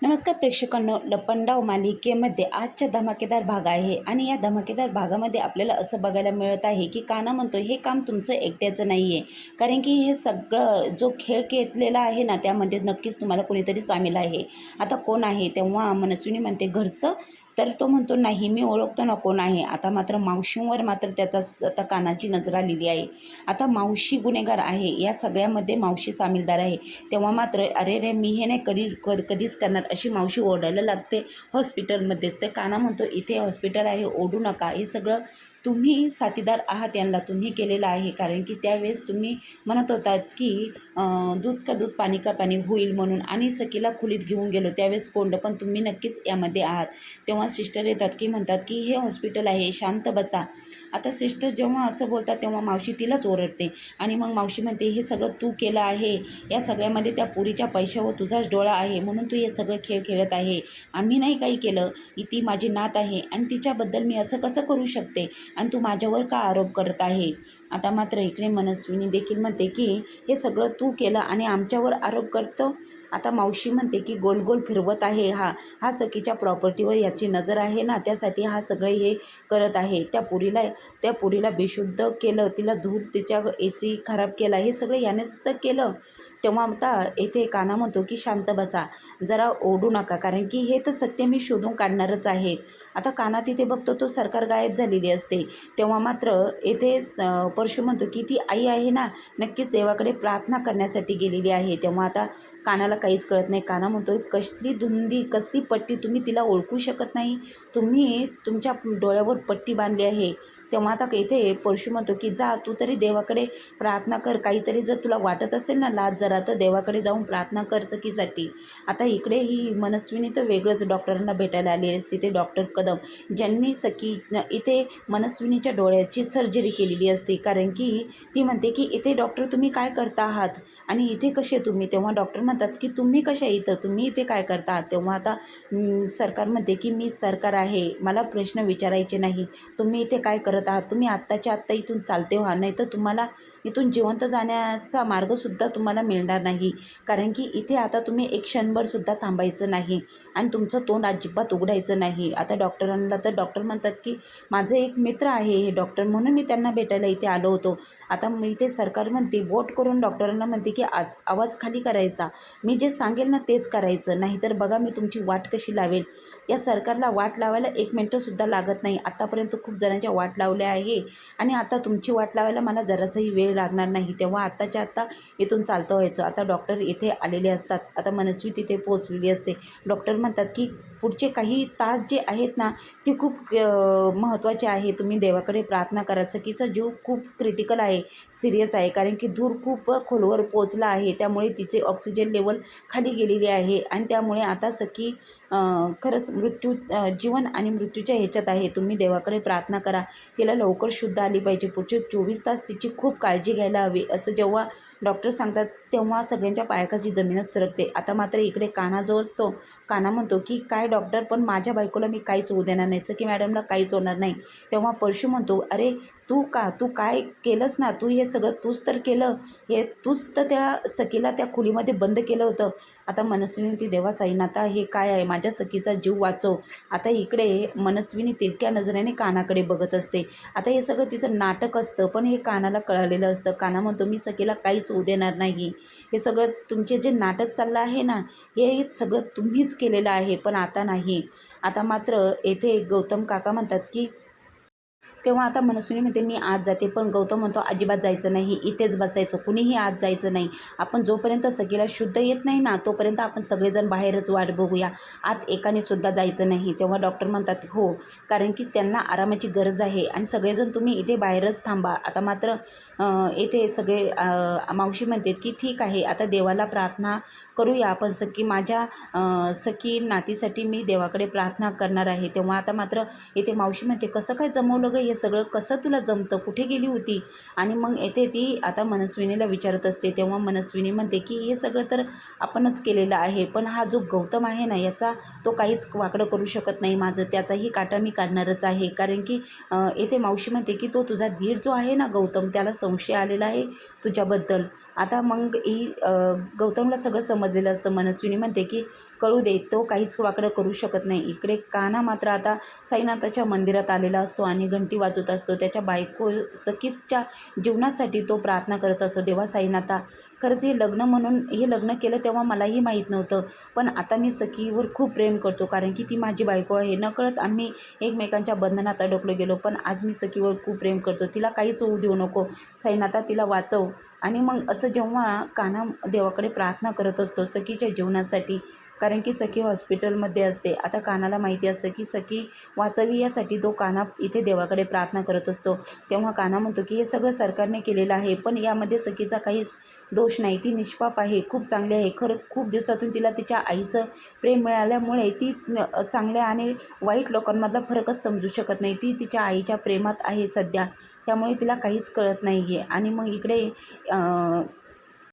नमस्कार प्रेक्षकांनो, लपंडाव मालिकेमध्ये आजच्या धमाकेदार भाग आहे आणि या धमाकेदार भागामध्ये आपल्याला असं बघायला मिळत आहे की कान्हा म्हणतो हे काम तुमचं एकट्याचं नाही आहे, कारण की हे सगळं जो खेळ खेळलेला आहे ना त्यामध्ये नक्कीच तुम्हाला कोणीतरी सामील आहे. आता कोण आहे? तेव्हा मनस्विनी म्हणते घरचं. तर तो म्हणतो नाही, मी ओळखतो ना कोण आहे. आता मात्र मावशींवर मात्र त्याचा आता कानाची नजर आलेली आहे. आता मावशी गुन्हेगार आहे, या सगळ्यामध्ये मावशी सामीलदार आहे. तेव्हा मात्र अरे रे, मी हे नाही कधीच करणार, अशी मावशी ओरडायला लागते हॉस्पिटलमध्येच. ते कान्हा म्हणतो इथे हॉस्पिटल आहे, ओढू नका, हे सगळं तुम्ही साथीदार आहात, यांना तुम्ही केलेलं आहे. कारण की त्यावेळेस तुम्ही म्हणत होतात की दूध का दूध पाणी का पाणी होईल म्हणून, आणि सखीला खोलीत घेऊन गेलो त्यावेळेस कोंड, पण तुम्ही नक्कीच यामध्ये आहात. तेव्हा सिस्टर येतात की म्हणतात की हे हॉस्पिटल आहे, शांत बसा. आता सिस्टर जेव्हा असं बोलतात तेव्हा मावशी तिलाच ओरडते आणि मग मावशी म्हणते हे सगळं तू केलं आहे, या सगळ्यामध्ये त्या पुरीच्या पैशावर तुझाच डोळा आहे, म्हणून तू हे सगळं खेळ खेळत आहे. आम्ही नाही काही केलं, ती माझी नात आहे आणि तिच्याबद्दल मी असं कसं करू शकते, आणि तू माझ्यावर का आरोप करत आहे. आता मात्र इकडे मनस्विनी देखील म्हणते की हे सगळं तू केलं आणि आमच्यावर आरोप करतो. आता मावशी म्हणते की गोल गोल फिरवत आहे हा सखीच्या प्रॉपर्टीवर याची नजर आहे ना, त्यासाठी हा सगळं हे करत आहे. त्या पुरीला बेशुद्ध केलं, तिला धूर, तिच्या AC खराब केला, हे सगळं यानेच तर केलं. तेव्हा आता येथे कान्हा म्हणतो की शांत बसा, जरा ओढू नका, कारण की हे तर सत्य मी शोधून काढणारच आहे. आता कान्हा तिथे बघतो तो सरकार गायब झालेली असते. तेव्हा मात्र येथे परशू म्हणतो की ती आई आहे ना, नक्कीच देवाकडे प्रार्थना करण्यासाठी गेलेली आहे. तेव्हा आता कान्हाला काहीच कळत नाही. कान्हा म्हणतो कसली धुंदी, कसली पट्टी, तुम्ही तिला ओळखू शकत नाही, तुम्ही तुमच्या डोळ्यावर पट्टी बांधली आहे. तेव्हा आता येथे परशू म्हणतो की जा तू तरी देवाकडे प्रार्थना कर, काहीतरी जर तुला वाटत असेल ना लाज जरा, तर देवाकडे जाऊन प्रार्थना कर सखीसाठी. आता इकडे ही मनस्विनी तर वेगळंच डॉक्टरांना भेटायला आली असते, ते डॉक्टर कदम, ज्यांनी सखी इथे मनस्विनीच्या डोळ्याची सर्जरी केलेली असते. कारण की ती म्हणते की इथे डॉक्टर तुम्ही काय करता आहात आणि इथे कसे तुम्ही. तेव्हा डॉक्टर म्हणतात की तुम्ही कशा इथं, तुम्ही इथे काय करता आहात. तेव्हा आता सरकार म्हणते की मी सरकार आहे, मला प्रश्न विचारायचे नाही, तुम्ही इथे काय करत आहात. तुम्ही आत्ताच्या आत्ता इथून चालते व्हा, नाही तर तुम्हाला इथून जिवंत जाण्याचा मार्गसुद्धा तुम्हाला मिळणार नाही. कारण की इथे आता तुम्ही एक क्षणभरसुद्धा थांबायचं नाही आणि तुमचं तोंड अजिबात उघडायचं नाही. आता डॉक्टरांना तर डॉक्टर म्हणतात की माझं एक मित्र आहे हे डॉक्टर, म्हणून मी त्यांना भेटायला इथे आलो होतो. आता मी इथे सरकार म्हणते बोट करून डॉक्टरांना म्हणते की आवाज खाली करायचा, मी जे सांगेल ना तेच करायचं, नाहीतर बघा मी तुमची वाट कशी लावेल. या सरकारला वाट लावायला 1 मिनटंसुद्धा लागत नाही. आत्तापर्यंत खूप जणांच्या वाट लावल्या आहे आणि आता तुमची वाट लावायला मला जरासाही वेळ लागणार नाही. तेव्हा आत्ताच्या आत्ता इथून चालतं व्हायचं. आता डॉक्टर इथे आलेले असतात. आता मनस्वी तिथे पोहोचलेली असते. डॉक्टर म्हणतात की पुढचे काही तास जे आहेत ना ते खूप महत्त्वाचे आहे, तुम्ही देवाकडे प्रार्थना करा. सखीचा जीव खूप क्रिटिकल आहे, सिरियस आहे, कारण की धूर खूप खोलवर पोचला आहे, त्यामुळे तिचे ऑक्सिजन लेवल खाली गेलेली आहे आणि त्यामुळे आता सखी खरंच जीवन आणि मृत्यूच्या ह्याच्यात आहे. तुम्ही देवाकडे प्रार्थना करा, तिला लवकर शुद्ध आली पाहिजे, पुढचे 24 तास तिची खूप काळजी घ्यायला हवी, असं जेव्हा डॉक्टर सांगतात तेव्हा सगळ्यांच्या पायाखालची जमीनच सरकते. आता मात्र इकडे कान्हा जो असतो, कान्हा म्हणतो की काय डॉक्टर, पण माझ्या बायकोला मी काहीच होऊ देणार नाही, सखी मॅडमला काहीच होणार नाही. तेव्हा परशू म्हणतो अरे तू काय केलंस ना, तू हे सगळं तूच तर केलं, हे तूच तर त्या सखीला त्या खोलीमध्ये बंद केलं होतं. आता मनस्विनी ती देवा साईनाथा हे काय आहे, माझ्या सखीचा जीव वाचव. आता इकडे मनस्विनी तिरक्या नजरेने कानाकडे बघत असते. आता हे सगळं तिचं नाटक असतं, पण हे कानाला कळालेलं असतं. कान्हा म्हणतो मी सखीला काहीच होऊ देणार नाही, हे सगळं तुमचे जे नाटक चाललं आहे ना हे सगळं तुम्हीच केलेलं आहे, पण आता नाही. आता मात्र येथे गौतम काका म्हणतात की तेव्हा आता मनस्विनी म्हणते मी आज जाते, पण गौतम म्हणतो अजिबात जायचं नाही, इथेच बसायचं, कुणीही आज जायचं नाही. आपण जोपर्यंत सगळीला शुद्ध येत नाही ना तोपर्यंत आपण सगळेजण बाहेरच वाट बघूया, आत एकाने सुद्धा जायचं नाही. तेव्हा डॉक्टर म्हणतात हो, कारण की त्यांना आरामाची गरज आहे आणि सगळेजण तुम्ही इथे बाहेरच थांबा. आता मात्र येथे सगळे मावशी म्हणतात की ठीक आहे, आता देवाला प्रार्थना करूया आपण, सखी नातीसाठी मी देवाकडे प्रार्थना करणार आहे. तेव्हा आता मात्र येथे मावशी म्हणते कसं काय जमवलं गं हे सगळं, कसं तुला जमतं, कुठे गेली होती. आणि मग येथे ती आता मनस्विनीला विचारत असते. तेव्हा मनस्विनी म्हणते की हे सगळं तर आपणच केलेलं आहे, पण हा जो गौतम आहे ना याचा तो काहीच वाकडं करू शकत नाही, माझं त्याचाही काटा मी काढणारच आहे. कारण की येथे मावशी म्हणते की तो तुझा दीर जो आहे ना गौतम, त्याला संशय आलेला आहे तुझ्याबद्दल. आता मग गौतमला सगळं समजलेलं असतं. मनस्विनी म्हणते की कळू दे, तो काहीच वाकडं करू शकत नाही. इकडे कान्हा मात्र आता साईनाथाच्या मंदिरात आलेला असतो आणि घंटी वाजवत असतो. त्याच्या बायको सखीच्या जीवनासाठी तो प्रार्थना करत असतो. देवा साईनाथा, खरंच हे लग्न म्हणून हे लग्न केलं तेव्हा मलाही माहीत नव्हतं, पण आता मी सखीवर खूप प्रेम करतो, कारण की ती माझी बायको आहे. नकळत आम्ही एकमेकांच्या बंधनात अडकलो गेलो, पण आज मी सखीवर खूप प्रेम करतो. तिला काहीच होऊ देऊ नको साईनाथा, तिला वाचव. आणि मग असं जेव्हा कान्हा देवाकडे प्रार्थना करत असतो सखीच्या जीवनासाठी, कारण की सखी हॉस्पिटलमध्ये असते. आता कान्हाला माहिती असतं की सखी वाचावी, यासाठी तो कान्हा इथे देवाकडे प्रार्थना करत असतो. तेव्हा कान्हा म्हणतो की हे सगळं सरकारने केलेलं आहे, पण यामध्ये सखीचा काहीच दोष नाही. ती निष्पाप आहे, खूप चांगली आहे. खरं खूप दिवसातून तिला तिच्या आईचं प्रेम मिळाल्यामुळे ती चांगल्या आणि वाईट लोकांमधला फरकच समजू शकत नाही. ती तिच्या आईच्या प्रेमात आहे सध्या, त्यामुळे तिला काहीच कळत नाही आहे. आणि मग इकडे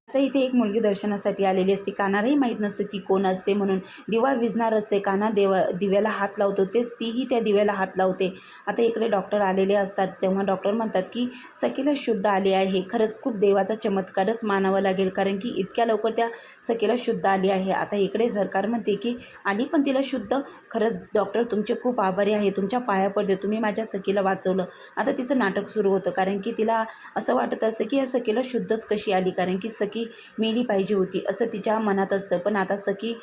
आता इथे एक मुलगी दर्शनासाठी आलेली असते. कान्हालाही माहीत नसते ती कोण असते म्हणून. दिवा विझणार असते, कान्हा दिव्याला हात लावतो, तेच तीही त्या दिव्याला हात लावते. आता इकडे डॉक्टर आलेले असतात. तेव्हा डॉक्टर म्हणतात की सखीला शुद्ध आली आहे. खरंच खूप देवाचा चमत्कारच मानावा लागेल, कारण की इतक्या लवकर त्या सखीला शुद्ध आली आहे. आता इकडे सरकार म्हणते की आली पण तिला शुद्ध. खरंच डॉक्टर, तुमचे खूप आभारी आहे, तुमच्या पाया पडते, तुम्ही माझ्या सखीला वाचवलं. आता तिचं नाटक सुरू होतं, कारण की तिला असं वाटत असं की या सखीला शुद्धच कशी आली, कारण की सखी मेली पाहिजे होती असं तिच्या मनात असतं. पण आता सखी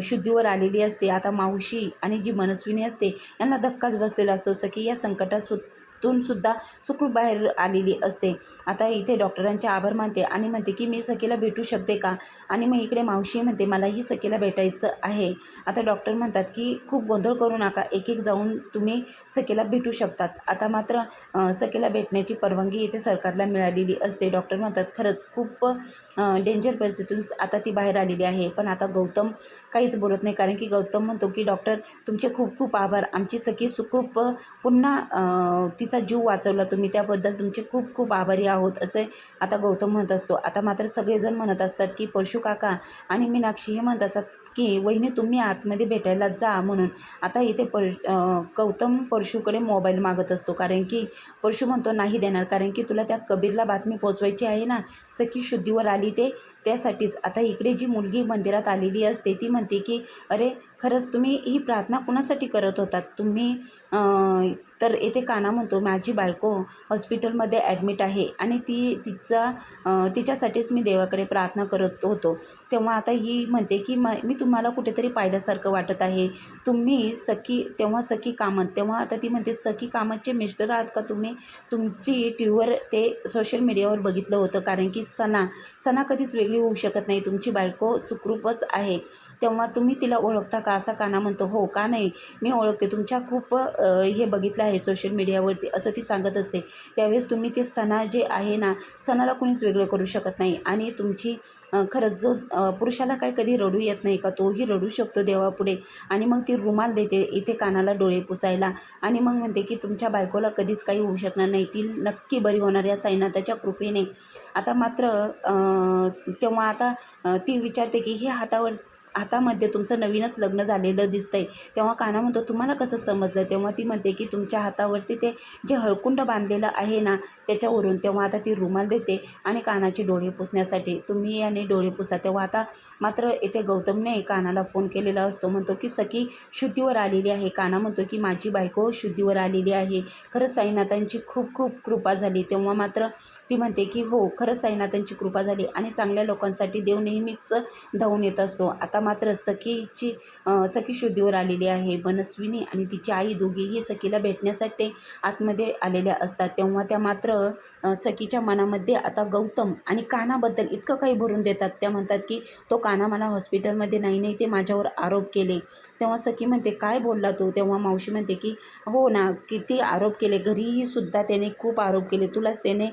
शुद्धीवर आलेली असते. आता मावशी आणि जी मनस्विनी असते यांना धक्काच बसलेला असतो. सखी या संकटातून सुद्धा सुखरूप बाहेर आलेली असते. आता इथे डॉक्टरांचे आभार मानते आणि म्हणते की मी सखीला भेटू शकते का. आणि मग इकडे मावशी म्हणते मलाही सखीला भेटायचं आहे. आता डॉक्टर म्हणतात की खूप गोंधळ करू नका, एक एक जाऊन तुम्ही सखीला भेटू शकतात. आता मात्र सखीला भेटण्याची परवानगी इथे सरकारला मिळालेली असते. डॉक्टर म्हणतात खरंच खूप डेंजर परिस्थितीतून आता ती बाहेर आलेली आहे. पण आता गौतम काहीच बोलत नाही, कारण की गौतम म्हणतो की डॉक्टर, तुमचे खूप खूप आभार, आमची सखी सुखरूप पुन्हा तिचा जीव वाचवला तुम्ही, त्याबद्दल तुमचे खूप खूप आभारी आहोत असे आता गौतम म्हणत असतो. आता मात्र सगळेजण म्हणत असतात की परशू काका आणि मीनाक्षी हे म्हणत असतात की वहिनी तुम्ही आतमध्ये भेटायला जा म्हणून. आता इथे गौतम परशूकडे मोबाईल मागत असतो, कारण की परशू म्हणतो नाही देणार, कारण की तुला त्या कबीरला बातमी पोचवायची आहे ना, सखी शुद्धीवर आली त्यासाठीच. आता इकडे जी मुलगी मंदिरात आलेली असते ती म्हणते की अरे खरंच तुम्ही ही प्रार्थना कुणासाठी करत होतात तुम्ही. तर येथे कान्हा म्हणतो माझी बायको हॉस्पिटलमध्ये ॲडमिट आहे आणि तिच्यासाठीच मी देवाकडे प्रार्थना करत होतो. तेव्हा आता ही म्हणते की मी तुम्हाला कुठेतरी पाहिल्यासारखं वाटत आहे, तुम्ही सखी, तेव्हा सखी कामत, तेव्हा आता ती म्हणते सखी कामतचे मिस्टर आहात का तुम्ही. तुमची टीव्हीवर ते सोशल मीडियावर बघितलं होतं, कारण की सना कधीच वेगळी होऊ शकत नाही, तुमची बायको सुखरूपच आहे. तेव्हा तुम्ही तिला ओळखता का, असा कान्हा म्हणतो. हो का नाही, मी ओळखते, तुमच्या खूप हे बघितलं आहे सोशल मीडियावरती असं ती सांगत असते. त्यावेळेस तुम्ही ते सना जे आहे ना, सणाला कोणीच वेगळं करू शकत नाही. आणि तुमची खरंच जो पुरुषाला काय कधी रडू येत नाही का, तोही रडू शकतो देवापुढे. आणि मग ती रुमाल देते इथे कानाला डोळे पुसायला आणि मग म्हणते की तुमच्या बायकोला कधीच काही होऊ शकणार नाही, ती नक्की बरी होणार या साईनाथाच्या कृपेने. आता मात्र तेव्हा आता ती विचारते की हे हातामध्ये तुमचं नवीनच लग्न झालेलं दिसतंय. तेव्हा कान्हा म्हणतो तुम्हाला कसं समजलं. तेव्हा ती म्हणते की तुमच्या हातावरती ते जे हळकुंड बांधलेलं आहे ना त्याच्यावरून. तेव्हा आता ती रुमाल देते आणि कानाचे डोळे पुसण्यासाठी, तुम्ही याने डोळे पुसा. तेव्हा आता मात्र येथे गौतमने कानाला फोन केलेला असतो. म्हणतो की सखी शुद्धीवर आलेली आहे. कान्हा म्हणतो की माझी बायको शुद्धीवर आलेली आहे, खरंच साईनाथांची खूप खूप कृपा झाली. तेव्हा मात्र ती म्हणते की हो खरंच साईनाथांची कृपा झाली आणि चांगल्या लोकांसाठी देव नेहमीच धावून येत असतो. आता मात्र सखी शुद्धीवर आलेली आहे. मनस्विनी आणि तिची आई दोघीही सखीला भेटण्यासाठी आतमध्ये आलेल्या असतात. तेव्हा त्या मात्र सखीच्या मनामध्ये आता गौतम आणि कान्हाबद्दल इतकं काही भरून देतात. त्या म्हणतात की तो कान्हा मला हॉस्पिटलमध्ये नाही ते माझ्यावर आरोप केले. तेव्हा सखी म्हणते काय बोलला तो. तेव्हा मावशी म्हणते की हो ना, किती आरोप केले, घरीही सुद्धा त्याने खूप आरोप केले, तुलाच त्याने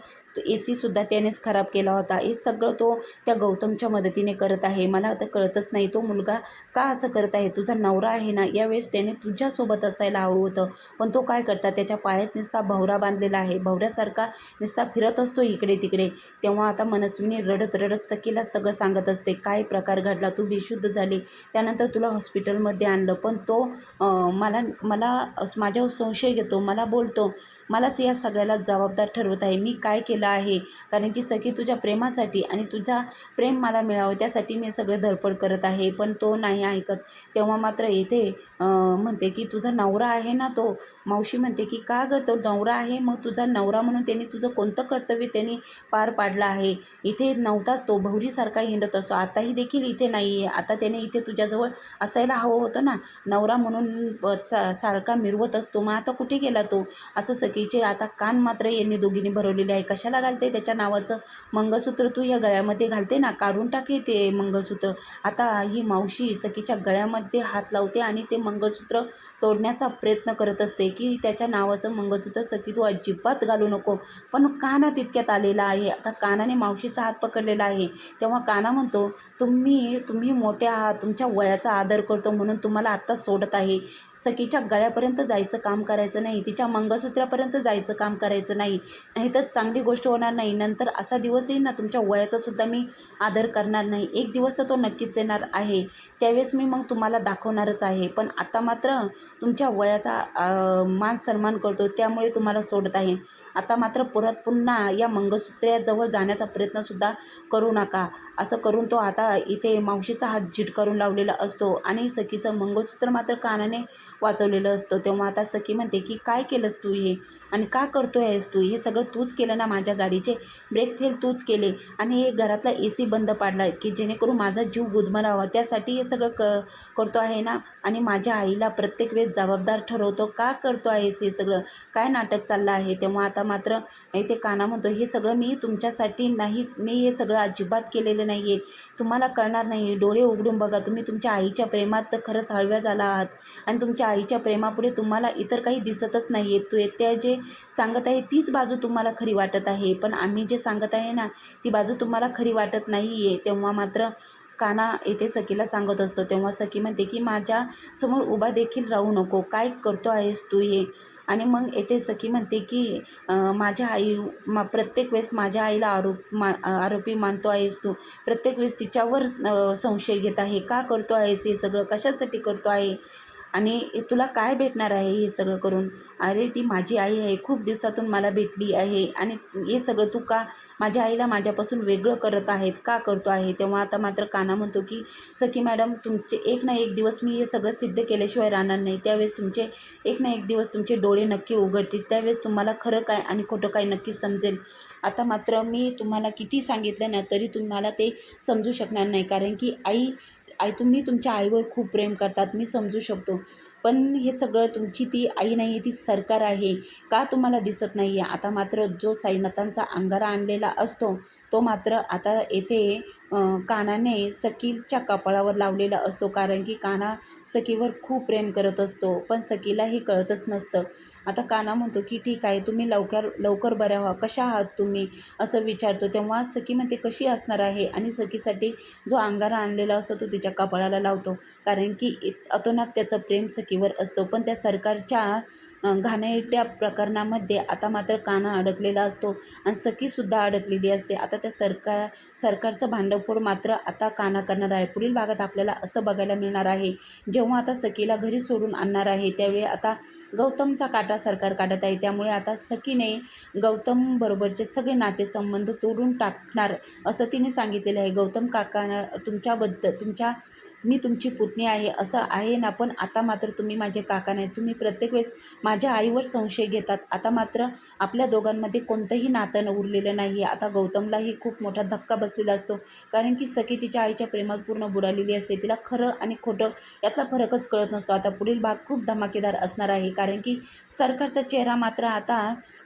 AC सुद्धा त्यानेच खराब केला होता. हे सगळं तो त्या गौतमच्या मदतीने करत आहे. मला आता कळतच नाही तो मुलगा का असं करत आहे. तुझा नवरा आहे ना, यावेळेस त्याने तुझ्यासोबत असायला हवं होतं, पण तो काय करता, त्याच्या पायात नुसता भवरा बांधलेला आहे, भवऱ्यासारखा नुसता फिरत असतो इकडे तिकडे. तेव्हा आता मनस्विनी रडत रडत सखीला सगळं सांगत असते, काय प्रकार घडला, तू बेशुद्ध झाली, त्यानंतर तुला हॉस्पिटलमध्ये आणलं, पण तो मला माझ्यावर संशय घेतो, मला बोलतो, मलाच या सगळ्याला जबाबदार ठरवत आहे, मी काय केलं केलेलं आहे, कारण की सखी तुझ्या प्रेमासाठी आणि तुझा प्रेम मला मिळावं त्यासाठी मी सगळं धडपड करत आहे, पण तो नाही ऐकत. तेव्हा मात्र इथे म्हणते की तुझा नवरा आहे ना तो. मावशी म्हणते की का गं, तो नवरा आहे, मग तुझा नवरा म्हणून त्यांनी तुझं कोणतं कर्तव्य त्यांनी पार पाडलं आहे? इथे नव्हताच तो, भौरीसारखा हिंडत असतो, आताही देखील इथे नाही आहे. आता त्याने इथे तुझ्याजवळ असायला हवं होतं ना, नवरा म्हणून सारखा मिरवत असतो, मग आता कुठे गेला तो? असं सखीचे आता कान मात्र यांनी दोघींनी भरवलेले आहे. कशाला घालते त्याच्या नावाचं मंगळसूत्र? तू या गळ्यामध्ये घालते ना, काढून टाके ते मंगळसूत्र. आता ही मावशी सखीच्या गळ्यामध्ये हात लावते आणि ते मंगळसूत्र तोडण्याचा प्रयत्न करत असते की त्याच्या नावाचं मंगळसूत्र सखी तू अजिबात घालू नको. पण काना तितक्यात आलेला आहे. आता कानाने मावशीचा हात पकडलेला आहे. तेव्हा काना म्हणतो, तुम्ही मोठे आहात, तुमच्या वयाचा आदर करतो म्हणून तुम्हाला आत्ता सोडत आहे. सखीच्या गळ्यापर्यंत जायचं काम करायचं नाही, तिच्या मंगळसूत्रापर्यंत जायचं काम करायचं नाही, नाहीतर चांगली गोष्ट होणार नाही. नंतर असा दिवस येईल ना, तुमच्या वयाचा सुद्धा मी आदर करणार नाही. एक दिवस तो नक्कीच येणार आहे, त्यावेळेस मी मग तुम्हाला दाखवणारच आहे. पण आता मात्र तुमच्या वयाचा मान सन्मान करतो, त्यामुळे तुम्हाला सोडत आहे. आता मात्र परत पुन्हा या मंगळसूत्राजवळ जाण्याचा प्रयत्नसुद्धा करू नका. असं करून तो आता इथे मावशीचा हात झिटकारून लावलेला असतो आणि सखीचं मंगळसूत्र मात्र कानाने वाचवलेलं असतं. तेव्हा आता सखी म्हणते की काय केलंस तू हे, आणि का करतो आहेस तू हे सगळं? तूच केलं ना, माझ्या गाडीचे ब्रेक फेल तूच केले आणि हे घरातला AC बंद पाडला की जेणेकरून माझा जीव गुदमरावा, त्यासाठी हे सगळं करतो आहे ना, आणि माझ्या आईला प्रत्येक वेळेस जबाबदार ठरवतो. का करतो आहेस हे सगळं? काय नाटक चाललं आहे? तेव्हा आता मात्र इथे काना म्हणतो, हे सगळं मी तुमच्यासाठी नाहीच, मी हे सगळं अजिबात केलेलं नाही आहे. तुम्हाला कळणार नाही, डोळे उघडून बघा. तुम्ही तुमच्या आईच्या प्रेमात तर खरंच हळव्या झाला आहात आणि तुमच्या आईच्या प्रेमापुढे तुम्हाला इतर काही दिसतच नाही आहे. त्या जे सांगत आहे तीच बाजू तुम्हाला खरी वाटत आहे, पण आम्ही जे सांगत आहे ना, ती बाजू तुम्हाला खरी वाटत नाही आहे. तेव्हा मात्र काना येथे सखीला सांगत असतो. तेव्हा सखी म्हणते की माझ्यासमोर उभा देखील राहू नको, काय करतो आहेस तू हे? आणि मग येथे सखी म्हणते की माझ्या प्रत्येक वेळेस माझ्या आईला आरोपी मानतो आहेस तू, प्रत्येक वेळेस तिच्यावर संशय घेत आहे. का करतो आहेस हे सगळं? कशासाठी करतो आहे? आणि तुला काय भेटणार आहे हे सगळं करून? अरे ती माझी आई आहे, खूप दिवसातून मला भेटली आहे आणि हे सगळं तू का माझ्या आईला माझ्यापासून वेगळं करत आहेत, का करतो आहे? तेव्हा आता मात्र काना म्हणतो की सखी मॅडम, तुमचे एक ना एक दिवस मी हे सगळं सिद्ध केल्याशिवाय राहणार नाही. त्यावेळेस तुमचे एक ना एक दिवस तुमचे डोळे नक्की उघडतील, त्यावेळेस तुम्हाला खरं काय आणि खोटं काय नक्की समजेल. आता मात्र मी तुम्हाला किती सांगितलं ना तरी तुम्हाला ते समजू शकणार नाही, कारण की तुम्ही तुमच्या आईवर खूप प्रेम करतात, मी समजू शकतो. पण हे सगळं तुमची ती आई नाही आहे, ती सरकार आहे. का तुम्हाला दिसत नाही आहे? आता मात्र जो साईनाथांचा अंगारा आणलेला असतो तो मात्र आता येथे कानाने सखीच्या कपाळावर लावलेला असतो, कारण की काना सखीवर खूप प्रेम करत असतो, पण सखीलाही कळतच नसतं. आता काना म्हणतो की ठीक आहे, तुम्ही लवकर बऱ्या व्हा, कशा आहात तुम्ही, असं विचारतो. तेव्हा सखी म्हणते कशी असणार आहे, आणि सखीसाठी जो अंगारा आणलेला असतो तो तिच्या कपाळाला लावतो, कारण की अतोनात त्याचं प्रेम सखीवर असतो. पण त्या सरकारच्या घाणेरड्या प्रकरणामध्ये आता मात्र काना अडकलेला असतो आणि सखीसुद्धा अडकलेली असते. आता त्या सरकारचं भांडफोड मात्र आता काना करणार आहे. पुढील भागात आपल्याला असं बघायला मिळणार आहे, जेव्हा आता सखीला घरी सोडून आणणार आहे त्यावेळी आता गौतमचा काटा सरकार काढत आहे. त्यामुळे आता सखीने गौतम बरोबरचे सगळे नातेसंबंध तोडून टाकणार असं तिने सांगितलेलं आहे. गौतम काका, मी तुमची पुतणी आहे असं आहे ना, पण आता मात्र तुम्ही माझे काका नाही, तुम्ही प्रत्येक वेळेस माझ्या आईवर संशय घेतात. आता मात्र आपल्या दोघांमध्ये कोणतंही नातं उरलेलं नाही आहे. आता गौतमलाही खूप मोठा धक्का बसलेला असतो, कारण की सखी तिच्या आईच्या प्रेमात पूर्ण बुडालेली असते. तिला खरं आणि खोटं यातला फरकच कळत नसतो. आता पुढील भाग खूप धमाकेदार असणार आहे, कारण की सरकारचा चेहरा मात्र आता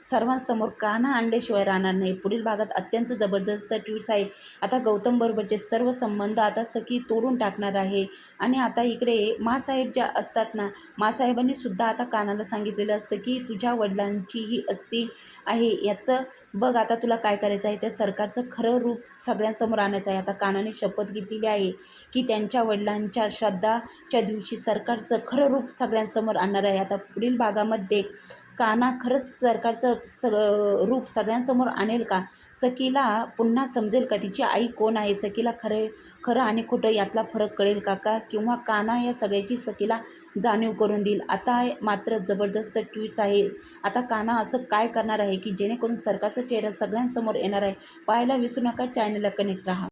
सर्वांसमोर काना आणल्याशिवाय राहणार नाही. पुढील भागात अत्यंत जबरदस्त ट्विस्ट आहे. आता गौतम बरोबरचे सर्व संबंध आता सखी तोडून टाकणार आहे. आणि आता इकडे मासाहेब ज्या असतात ना, मासाहेबांनी सुद्धा आता कानाला सांगितलेलं असतं की तुझ्या वडिलांची ही अस्थी आहे, याचं बघ आता तुला काय करायचं आहे. त्या सरकारचं खरं रूप सगळ्यांसमोर आणायचं आहे. आता कानाने शपथ घेतलेली आहे की त्यांच्या वडिलांच्या श्राद्धाच्या दिवशी सरकारचं खरं रूप सगळ्यांसमोर आणणार आहे. आता पुढील भागामध्ये काना खरंच सरकारचं रूप सगळ्यांसमोर आणेल का? सखीला पुन्हा समजेल का तिची आई कोण आहे? सखीला खरं आणि खोटं यातला फरक कळेल का किंवा काना या सगळ्याची सखीला जाणीव करून देईल? आता मात्र जबरदस्त ट्विस्ट आहे. आता काना असं काय करणार आहे की जेणेकरून सरकारचा चेहरा सगळ्यांसमोर येणार आहे? पाहायला विसरू नका, चॅनलला कनेक्ट राहा.